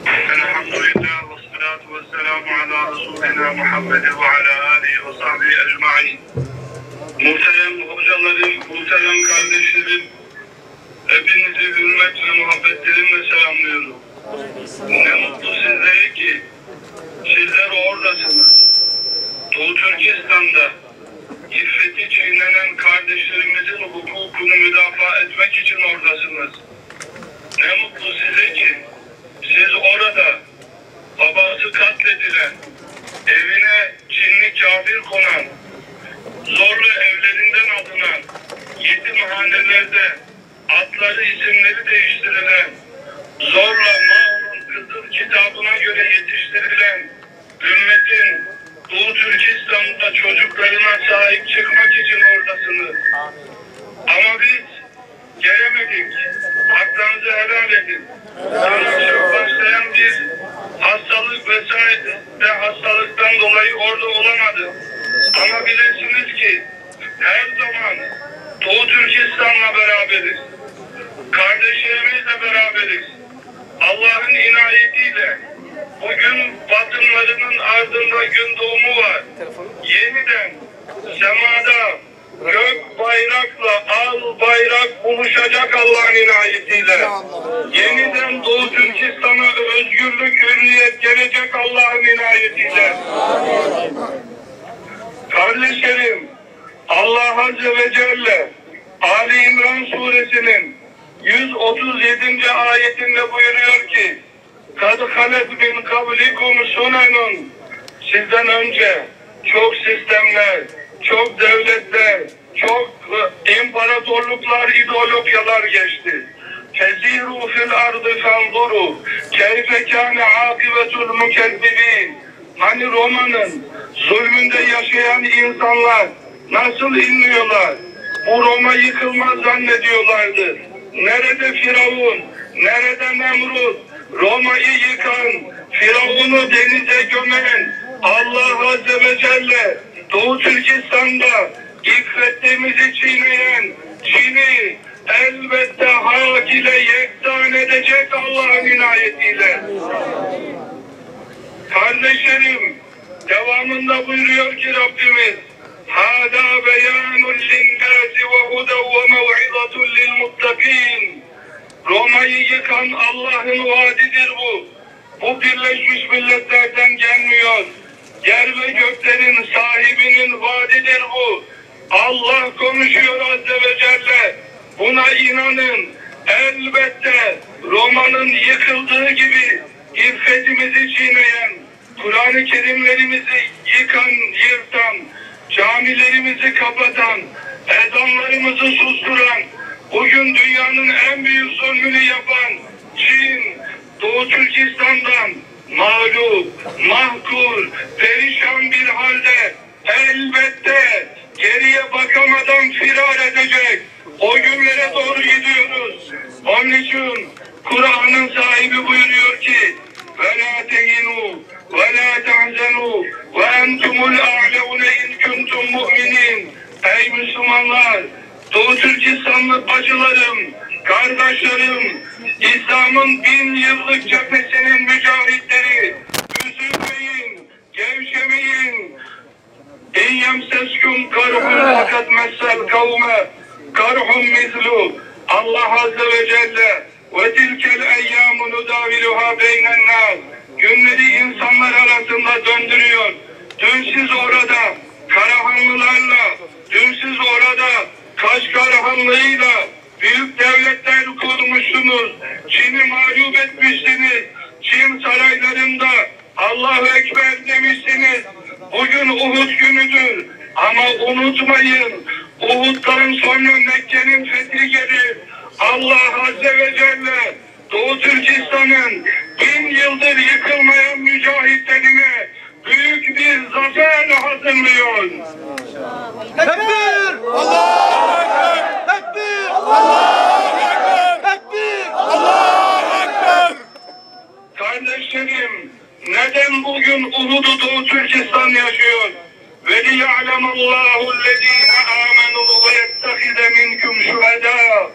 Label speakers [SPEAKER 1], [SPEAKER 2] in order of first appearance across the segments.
[SPEAKER 1] Elhamdülillah ve salatu ve selamu ala Resulina Muhammed ve ala alihi ve sahbihi ecma'in. Muhterem hocalarım, muhterem kardeşlerim, hepinizi hürmet ve muhabbetlerimle selamlıyorum. Ne mutlu sizlere ki sizler oradasınız. Doğu Türkistan'da iffeti çiğnenen kardeşlerimizin hukukunu müdafaa etmek için oradasınız. Ne mutlu size ki siz orada babası katledilen, evine cinli kafir konan, zorla evlerinden alınan, yetimhanelerde adları isimleri değiştirilen, zorla Mao'nun Kızıl Kitabına göre yetiştirilen ümmetin Doğu Türkistan'da çocuklarına sahip çıkmak için oradasınız. Ama biz gelemedik. Haklarınızı helal edin. Çok başlayan bir hastalık vesaire ve hastalıktan dolayı orada olamadı. Ama bilesiniz ki her zaman Doğu Türkistan'la beraberiz. Kardeşlerimizle beraberiz. Allah'ın inayetiyle bugün batımlarının ardında gün doğumu var. Yeniden semada gök bayrakla al bayrak buluşacak Allah'ın inayetiyle. Yeniden Doğu Türkistan'a özgürlük, hürriyet gelecek Allah'ın inayetiyle. Kardeşlerim, Allah Azze ve Celle Ali İmran suresinin 137. ayetinde buyuruyor ki قَدْ خَلَتْ مِنْ قَبْلِكُمْ سُنَنٌ Sizden önce çok sistemler, çok devletler, çok imparatorluklar, ideologyalar geçti. فَزِيرُوا فِي الْأَرْضِ فَانْظُرُوا كَيْفَ كَانَ عَاقِبَةُ الْمُكَذِّبِينَ Hani Roma'nın zulmünde yaşayan insanlar nasıl inliyorlar? Bu Roma yıkılmaz zannediyorlardı. Nerede Firavun? Nerede Nemrut? Roma'yı yıkan, Firavun'u denize gömen Allah Azze ve Celle Doğu Türkistan'da iffetimizi çiğneyen Çin'i elbette hak ile yeksan edecek Allah'ın inayetiyle. Kardeşlerim, devamında buyuruyor ki Rabbimiz Hâdâ beyanun linnâsi ve hudev ve mev'izatun lilmuttakîn Roma'yı yıkan Allah'ın vaadidir bu. Bu Birleşmiş Milletler'den gelmiyor. Yer ve göklerin sahibinin vaadidir bu. Allah konuşuyor Azze ve Celle. Buna inanın. Elbette Roma'nın yıkıldığı gibi iffetimizi çiğneyen, Kur'an-ı Kerimlerimizi yıkan, yırtan, camilerimizi kapatan, ezanlarımızı susturan, bugün dünyanın en büyük zulmünü yapan Çin, Doğu Türkistan'dan mağlup, mahkur, perişan bir halde elbette geriye bakamadan firar edecek. O günlere doğru gidiyoruz. Onun için Kur'an'ın sahibi buyuruyor ki وَلَا تَهِنُوا وَلَا تَحْزَنُوا وَاَنْتُمُ الْاَعْلَوْنَ اِنْ كُنْتُمْ مُؤْمِنِينَ Ey Müslümanlar, Doğu Türkistanlı bacılarım, kardeşlerim, İslam'ın 1000 yıllık cephesinin mücahitleri, üzülmeyin, gevşemeyin. اِنْ يَمْسَسْكُمْ كَرْهُمْ fakat مَسَّ الْقَوْمَ كَرْهُمْ مِثْلُ Allah Azze ve Celle وَتِلْكَ الْاَيَّامُ نُدَاوِلُهَا بَيْنَ النَّاسِ Günleri insanlar arasında döndürüyor. Dün siz orada Karahanlılarla, dün siz orada Kaşgarhanlığıyla büyük devletler kurmuşsunuz. Çin'i mağlup etmişsiniz. Çin saraylarında Allahu Ekber demişsiniz. Bugün Uhud günüdür. Ama unutmayın, Uhud'dan sonra Mekke'nin fethi gelir. Allah Azze ve Celle Doğu Türkistan'ın 1000 yıldır yıkılmayan mücahitlerine büyük bir zafer hazırlıyor.
[SPEAKER 2] Tekbir! Allahu Ekber! Tekbir! Allahu Ekber! Tekbir! Allahu Ekber!
[SPEAKER 1] Kardeşlerim, neden bugün Uhud'u Doğu Türkistan yaşıyor? وَلِيَعْلَمَ اللّٰهُ الَّذ۪ينَ آمَنُوا وَيَتَّخِذَ مِنْكُمْ شُهَدَاءَ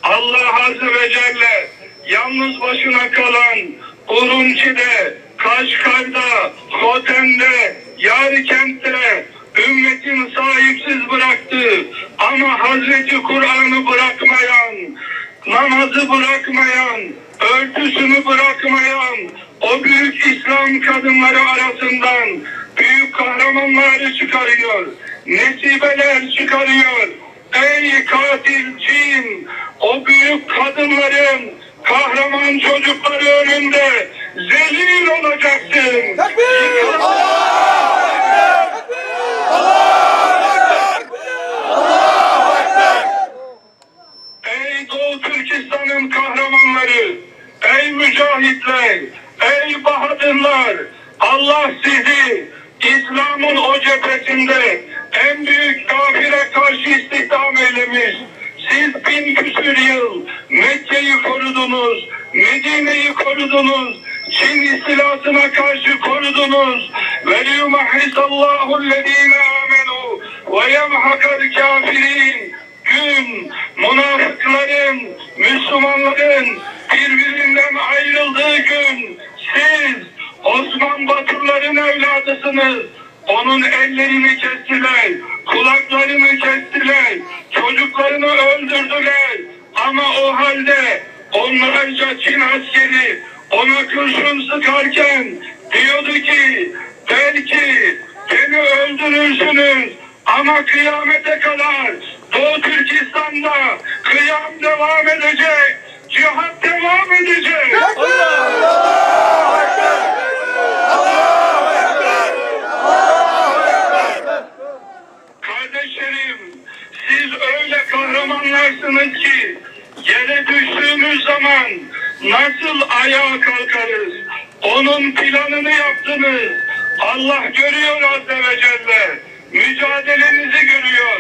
[SPEAKER 1] Allah Azze ve Celle yalnız başına kalan Urumçi'de, Kaşgar'da, Hotem'de, Yarkent'te ümmetin sahipsiz bıraktı. Ama Hazreti Kur'an'ı bırakmayan, namazı bırakmayan, örtüsünü bırakmayan o büyük İslam kadınları arasından büyük kahramanları çıkarıyor. Nesibeler çıkarıyor. Ey katil cin! O büyük kadınların kahraman çocukları önünde zelil olacaksın.
[SPEAKER 2] Tekbir! Allahu Ekber! Allahu Ekber! Allahu Ekber!
[SPEAKER 1] Ey Doğu Türkistan'ın kahramanları, ey mücahitler, ey bahadırlar, Allah sizi İslam'ın o cephesinde en büyük kafire karşı istihdam eylemiş. Siz 1000 küsür yıl Mekke'yi korudunuz, Medine'yi korudunuz, Çin istilasına karşı korudunuz. Ve liyumahhisallahu-llezîne âmenû ve yemhakal kâfirîn. Gün münafıkların, Müslümanların birbirinden ayrıldığı gün siz Osman Baturların evladısınız. Onun ellerini kestiler, kulaklarını kestiler, çocuklarını öldürdüler. Ama o halde onlarca Çin askeri ona kurşun sıkarken diyordu ki belki beni öldürürsünüz ama kıyamete kadar Doğu Türkistan'da kıyam devam edecek, cihat devam edecek.
[SPEAKER 2] Allahu Ekber! Allahu Ekber! Allahu Ekber!
[SPEAKER 1] Kardeşlerim, siz öyle kahramanlarsınız ki yere düştüğümüz zaman nasıl ayağa kalkarız? Onun planını yaptınız. Allah görüyor Azze ve Celle. Mücadelenizi görüyor.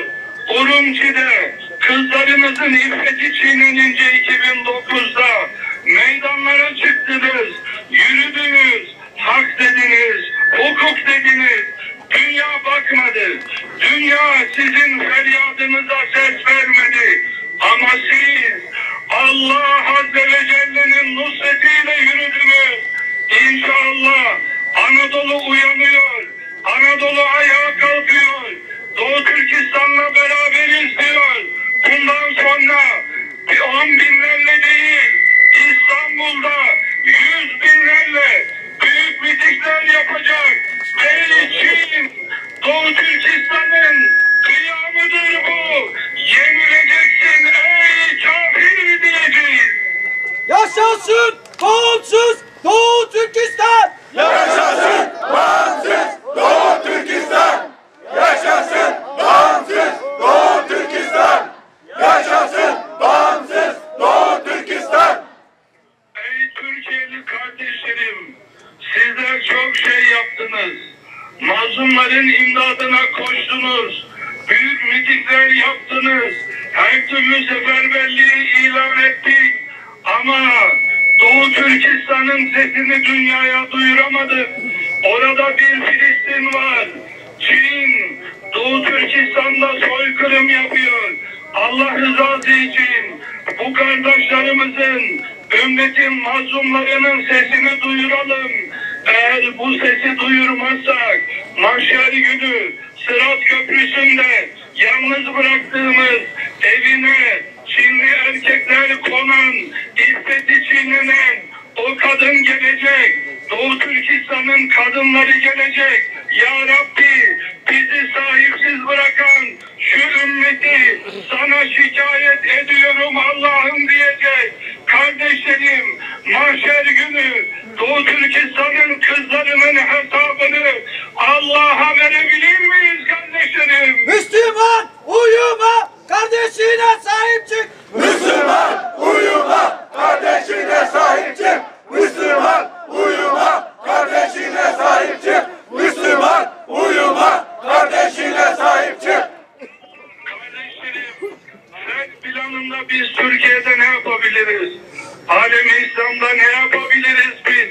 [SPEAKER 1] Urumçi'de kızlarınızın iffeti çiğnenince 2009'da meydanlara çıktınız, yürüdünüz, hak dediniz, hukuk dediniz. Dünya bakmadı. Dünya sizin feryadınıza ses vermedi. Ama siz Allah Azze ve Celle'nin nusretiyle yürüdünüz. İnşallah Anadolu uyanıyor. Anadolu ayağa kalkıyor. Doğu Türkistan'la beraberiz diyor. Bundan sonra 10 binlerle değil, İstanbul'da 100 binlerle büyük mitingler yapacak. Ey Çin, Doğu Türkistan'ın kıyamıdır bu. Yenileceksin ey kafir diyeceğiz.
[SPEAKER 2] Yaşasın bağımsız Doğu Türkistan! Yaşasın bağımsız Doğu Türkistan! Yaşasın bağımsız Doğu Türkistan! Yaşasın bağımsız Doğu Türkistan!
[SPEAKER 1] Ey Türkiye'li kardeşlerim, sizler çok şey yaptınız. Mazlumların imdadına koştunuz. Büyük mitingler yaptınız. Her türlü seferberliği ilan ettik. Ama Doğu Türkistan'ın sesini dünyaya duyuramadık. Orada bir Filistin var. Çin, Doğu Türkistan'da soykırım yapıyor. Allah rızası için bu kardeşlerimizin, ümmetin mazlumlarının sesini duyuralım. Eğer bu sesi duyurmazsak mahşer günü Sırat Köprüsü'nde yalnız bıraktığımız evine Çinli erkekler konan, iffeti çiğnenen o kadın gelecek. Doğu Türkistan'ın kadınları gelecek. Ya Rabbi, bizi sahipsiz bırakan şu ümmeti sana şikayet ediyorum Allah'ım diyecek. Kardeşlerim, mahşer günü Doğu Türkistan'ın kızlarının hesabını Allah'a verebilir miyiz kardeşlerim?
[SPEAKER 2] Müslüman uyuma, kardeşine sahip çık! Müslüman uyuma, kardeşine sahip çık! Müslüman uyuma, kardeşine sahip çık! Müslüman uyuma, kardeşine sahip çık!
[SPEAKER 1] Kardeşlerim, FED planında biz Türkiye'de ne yapabiliriz? Alem-i İslam'da ne yapabiliriz biz?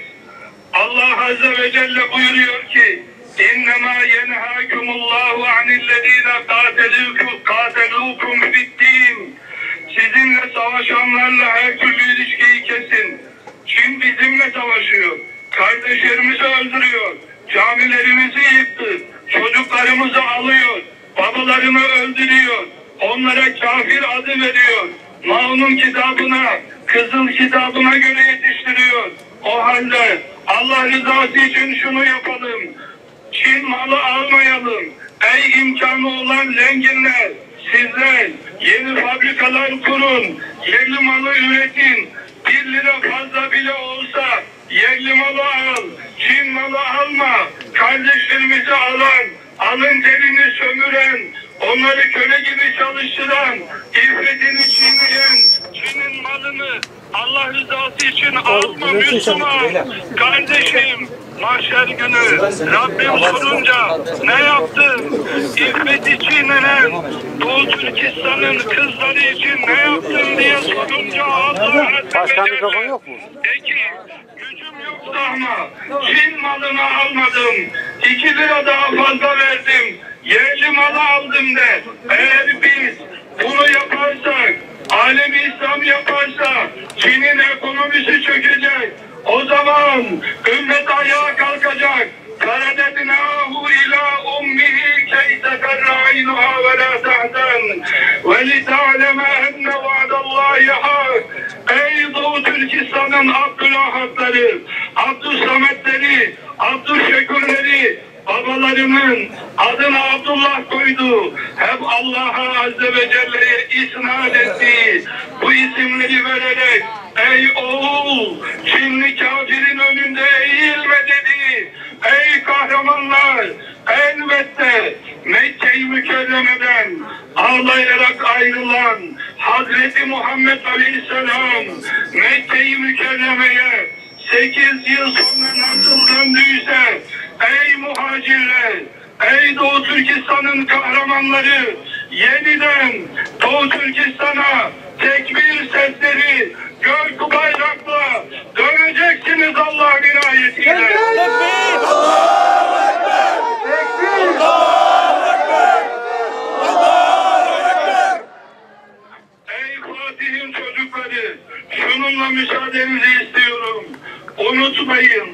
[SPEAKER 1] Allah Azze ve Celle buyuruyor ki İnnemâ yenhâkumullahu anillezîne kâtelûkum fiddîn. Sizinle savaşanlarla her türlü ilişkiyi kesin. savaşıyor. Kardeşlerimizi öldürüyor. Camilerimizi yıktı. Çocuklarımızı alıyor. Babalarını öldürüyor. Onlara kafir adı veriyor. Maun'un kitabına, Kızıl kitabına göre yetiştiriyor. O halde Allah rızası için şunu yapalım. Çin malı almayalım. Ey imkanı olan zenginler, sizler yeni fabrikalar kurun. Yerli malı üretin. 1 lira fazla bile olsa yerli malı al. Çin malı alma. Kardeşlerimizi alan, alın terini sömüren, onları köle gibi çalıştıran, iffetini çiğneyen, Çin'in malını Allah rızası için alma Müslüman. Kardeşim, mahşer günü Rabbim sorunca ne yaptın? İffeti çiğnenen Doğu Türkistan'ın kızları için ne yaptın diye sorunca Allah
[SPEAKER 3] Başka mikrofon yok mu?
[SPEAKER 1] Peki, gücüm yoksa ama Çin malını almadım. 2 lira daha fazla verdim. Yerli malı aldım de. Eğer biz bunu yaparsak, alem İslam yaparsa Çin'in ekonomisi çökecek. O zaman ümmet ayağa kalkacak. فَرَدَدْنَاهُ إِلَى أُمِّهِ كَيْ تَقَرَّ عَيْنُهَا وَلَا تَحْزَنَ وَلِتَعْلَمَ أَنَّ وَعْدَ اللّٰهِ حَقٌّ. Ey Doğu Türkistan'ın Abdülahadları, Abdüsametleri, Abdüşekürleri, babalarının adına Abdullah koydu. Hep Allah'a Azze ve Celle'ye isnat ettiği bu isimleri vererek ey oğul Çinli kafirin önünde eğilme dedi. Ey kahramanlar, elbette Mekke-i Mükerreme'den ağlayarak ayrılan Hazreti Muhammed Aleyhisselam Mekke-i Mükerreme'ye 8 yıl sonra nasıl döndüyse ey muhacirler, ey Doğu Türkistan'ın kahramanları, yeniden Doğu Türkistan'a tekbir sesleri gök bayrakla döneceksiniz Allah'ın inayetiyle.
[SPEAKER 2] Allahu Ekber! Tekbir! Allahu Ekber! Allahu Ekber!
[SPEAKER 1] Ey Fatih'in çocukları, şununla müsaadenizi istiyorum. Unutmayın,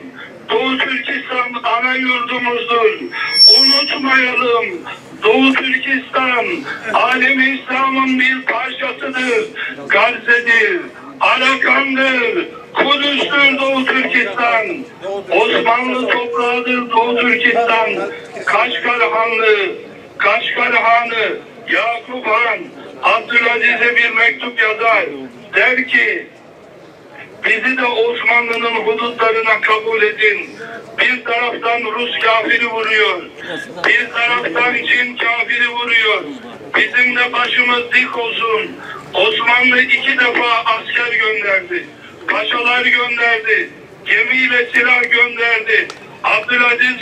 [SPEAKER 1] Doğu Türkistan ana yurdumuzdur. Unutmayalım, Doğu Türkistan alem-i İslam'ın bir parçasıdır. Gazze'dir, Arakan'dır, Kudüs'tür Doğu Türkistan. Osmanlı toprağıdır Doğu Türkistan. Kaşgar Hanlığı, Kaşgar Hanı, Yakup Han, Abdülaziz'e bir mektup yazar. Der ki, bizi de Osmanlı'nın hudutlarına kabul edin. Bir taraftan Rus kafiri vuruyor. Bir taraftan Çin kafiri vuruyor. Bizim de başımız dik olsun. Osmanlı 2 defa asker gönderdi. Paşalar gönderdi. Gemiyle silah gönderdi. Abdülaziz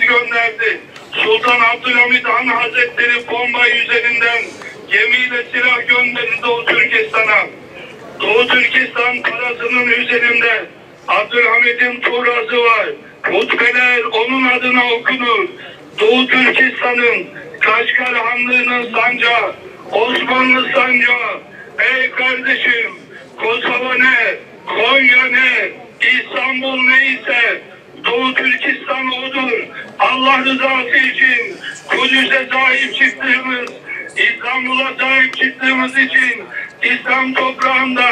[SPEAKER 1] gönderdi. Sultan Abdülhamid Han Hazretleri Bombay üzerinden gemiyle silah gönderdi Doğu Türkistan'a. Doğu Türkistan parasının üzerinde Abdülhamid'in tuğrası var. Hutbeler onun adına okunur. Doğu Türkistan'ın Kaşgar Hanlığı'nın sancağı, Osmanlı sancağı. Ey kardeşim, Kosova ne, Konya ne, İstanbul neyse Doğu Türkistan odur. Allah rızası için Kudüs'e sahip çıktığımız, İstanbul'a sahip çıktığımız için İslam toprağında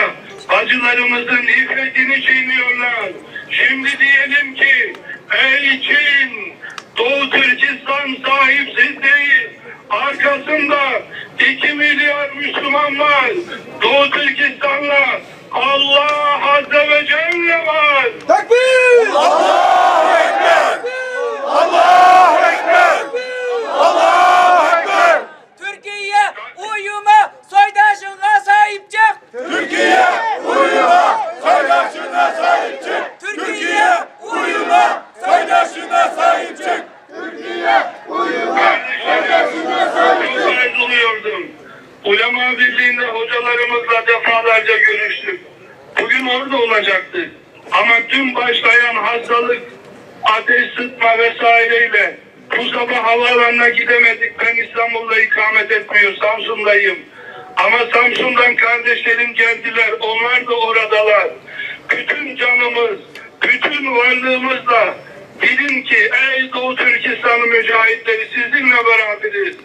[SPEAKER 1] bacılarımızın iffetini çiğniyorlar. Şimdi diyelim ki ey Çin, Doğu Türkistan sahipsiz değil. Arkasında 2 milyar Müslüman var. Doğu Türkistan'la Allah Azze ve Celle var.
[SPEAKER 2] Tekbir! Allahu Ekber! Allahu Ekber! Allahu Ekber!
[SPEAKER 4] Türkiye uyuma soydaşına sahip çık.
[SPEAKER 2] Türkiye uyuma, soydaşına sahip çık. Türkiye uyuma, soydaşına sahip çık. Türkiye uyuma, soydaşına sahip çık.
[SPEAKER 1] Çok ayrılıyordum. Ulema Birliği'nde hocalarımızla defalarca görüştük. Bugün orada olacaktık. Ama dün başlayan hastalık, ateş sıtma vesaireyle bu sabah havaalanına gidemedik. Ben İstanbul'da ikamet etmiyor, Samsun'dayım. Ama Samsun'dan kardeşlerim geldiler. Onlar da oradalar. Bütün canımız, bütün varlığımızla bilin ki ey Doğu Türkistanlı mücahitleri sizinle beraberiz.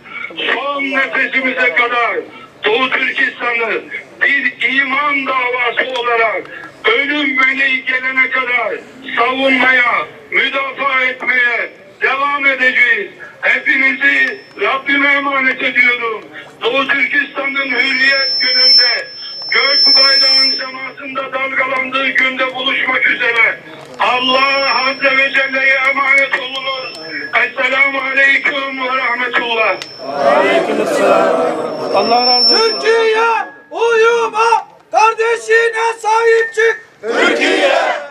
[SPEAKER 1] Son nefesimize kadar Doğu Türkistan'ı bir iman davası olarak ölüm meleği gelene kadar savunmaya, müdafaa etmeye devam edeceğiz. Hepinizi Rabbime emanet ediyorum. Doğu Türkistan'ın hürriyet gününde gök bayrağın semasında dalgalandığı günde buluşmak üzere. Allah Azze ve Celle'ye emanet olunuz. Esselamu Aleyküm ve Rahmetullah.
[SPEAKER 2] Allah razı olsun.
[SPEAKER 4] Türkiye uyuma, kardeşine sahip çık.
[SPEAKER 2] Türkiye